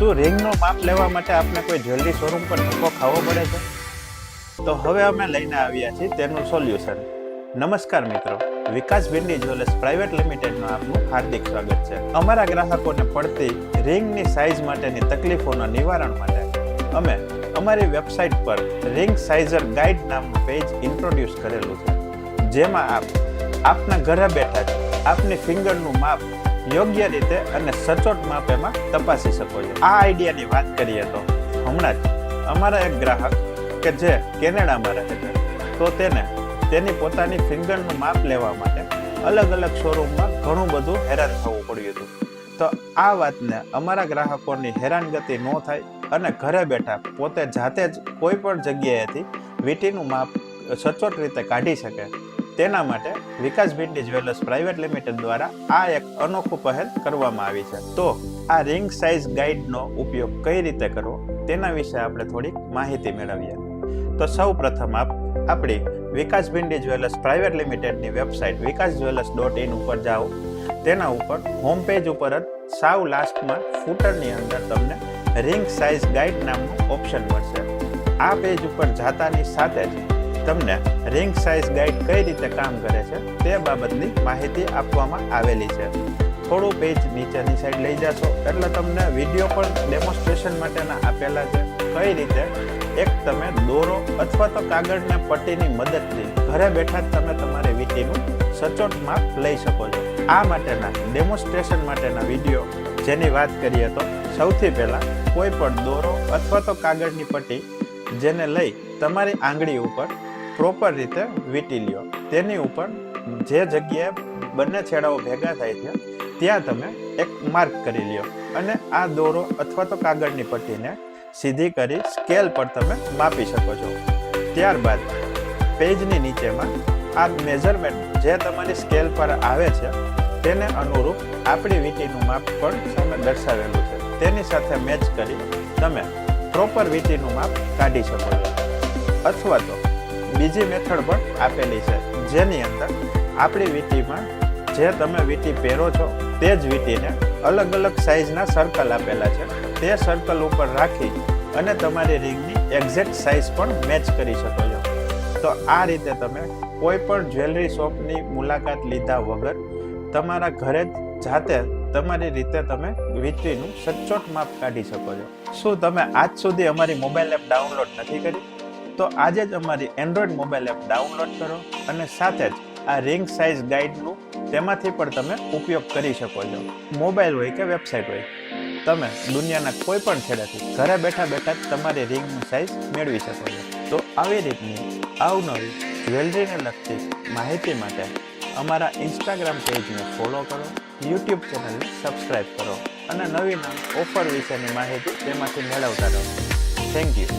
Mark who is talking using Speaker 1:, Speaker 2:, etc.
Speaker 1: શું રિંગનું માપ લેવા માટે આપણે કોઈ જ્વેલરી શોરૂમ પર ધક્કો ખાવો પડે છે? તો હવે અમે લઈને આવ્યા છીએ તેનું સોલ્યુશન. નમસ્કાર મિત્રો, વિકાસ ભિંડી જ્વેલર્સ પ્રાઇવેટ લિમિટેડમાં આપનું હાર્દિક સ્વાગત છે. અમારા ગ્રાહકોને પડતી રિંગની સાઇઝ માટેની તકલીફોના નિવારણ માટે અમે અમારી વેબસાઇટ પર રિંગ સાઇઝર ગાઈડ નામનું પેજ ઇન્ટ્રોડ્યુસ કરેલું છે, જેમાં આપના ઘરે બેઠા જ આપની ફિંગરનું માપ યોગ્ય રીતે અને સચોટ માપેમાં તપાસી શકો છો. આ આઈડિયાની વાત કરીએ તો હમણાં જ અમારા એક ગ્રાહક કે જે કેનેડામાં રહે છે, તો તેની પોતાની ફિંગરનું માપ લેવા માટે અલગ અલગ શોરૂમમાં ઘણું બધું હેરાન થવું પડ્યું હતું. તો આ વાતને અમારા ગ્રાહકોની હેરાનગતિ ન થાય અને ઘરે બેઠા પોતે જાતે જ કોઈ પણ જગ્યાએથી વીંટીનું માપ સચોટ રીતે કાઢી શકે, તેના માટે વિકાસ ભિંડી જ્વેલર્સ પ્રાઇવેટ લિમિટેડ દ્વારા આ એક અનોખું પહેલ કરવામાં આવી છે. તો આ રિંગ સાઇઝ ગાઈડનો ઉપયોગ કઈ રીતે કરવો તેના વિશે આપણે થોડીક માહિતી મેળવીએ. તો સૌ પ્રથમ આપણી વિકાસ ભિંડી જ્વેલર્સ પ્રાઇવેટ લિમિટેડની વેબસાઇટ vikasjewellers.in ઉપર જાઓ. તેના ઉપર હોમ પેજ ઉપર જ સાવ લાસ્ટમાં ફૂટરની અંદર તમને રિંગ સાઇઝ ગાઈડ નામનું ઓપ્શન મળશે. આ પેજ ઉપર જાતાની સાથે જ તમને રિંગ સાઇઝ ગાઈડ કઈ રીતે કામ કરે છે તે બાબતની માહિતી આપવામાં આવેલી છે. થોડું પેજ નીચેની સાઈડ લઈ જશો એટલે તમને વિડીયો પણ ડેમોન્સ્ટ્રેશન માટેના આપેલા છે. કઈ રીતે તમે દોરો અથવા તો કાગળના પટ્ટીની મદદથી ઘરે બેઠા જ તમે તમારી વીંટીનું સચોટ માપ લઈ શકો છો. આ માટેના ડેમોન્સ્ટ્રેશન માટેના વિડીયો જેની વાત કરીએ તો સૌથી પહેલા કોઈ પણ દોરો અથવા તો કાગળની પટ્ટી જેને લઈ તમારી આંગળી ઉપર પ્રોપર રીતે વીંટી લ્યો. તેની ઉપર જે જગ્યાએ બંને છેડાઓ ભેગા થાય છે ત્યાં તમે એક માર્ક કરી લ્યો અને આ દોરો અથવા તો કાગળની પટ્ટીને સીધી કરી સ્કેલ પર તમે માપી શકો છો. ત્યારબાદ પેજની નીચેમાં આ મેઝરમેન્ટ જે તમારી સ્કેલ પર આવે છે તેને અનુરૂપ આપણી વીંટીનું માપ પણ સામે દર્શાવેલું છે. તેની સાથે મેચ કરી તમે પ્રોપર વીંટીનું માપ કાઢી શકો છો. અથવા તો બીજી મેથડ પણ આપેલી છે, જેની અંદર આપણી વીંટીમાં જે તમે વીંટી પહેરો છો તે જ વીંટીને અલગ અલગ સાઇઝના સર્કલ આપેલા છે. તે સર્કલ ઉપર રાખી અને તમારી રિંગની એક્ઝેક્ટ સાઇઝ પણ મેચ કરી શકો છો. તો આ રીતે તમે કોઈ પણ જ્વેલરી શોપની મુલાકાત લીધા વગર તમારા ઘરે જ જાતે તમારી રીતે તમે વીંટીનું સચોટ માપ કાઢી શકો છો. શું તમે આજ સુધી અમારી મોબાઈલ એપ ડાઉનલોડ નથી કરી? તો આજે જ અમારી એન્ડ્રોઈડ મોબાઈલ એપ ડાઉનલોડ કરો અને સાથે જ આ રિંગ સાઇઝ ગાઈડનું તેમાંથી પણ તમે ઉપયોગ કરી શકો છો. મોબાઈલ હોય કે વેબસાઇટ હોય, તમે દુનિયાના કોઈ પણ છેડેથી ઘરે બેઠા બેઠા જ તમારી રિંગની સાઇઝ મેળવી શકો છો. તો આવી રીતની અવનવી જ્વેલરીને લગતી માહિતી માટે અમારા ઇન્સ્ટાગ્રામ પેજને ફોલો કરો, યુટ્યુબ ચેનલને સબસ્ક્રાઈબ કરો અને નવી ઓફર વિશેની માહિતી તેમાંથી મેળવતા રહો. Thank you.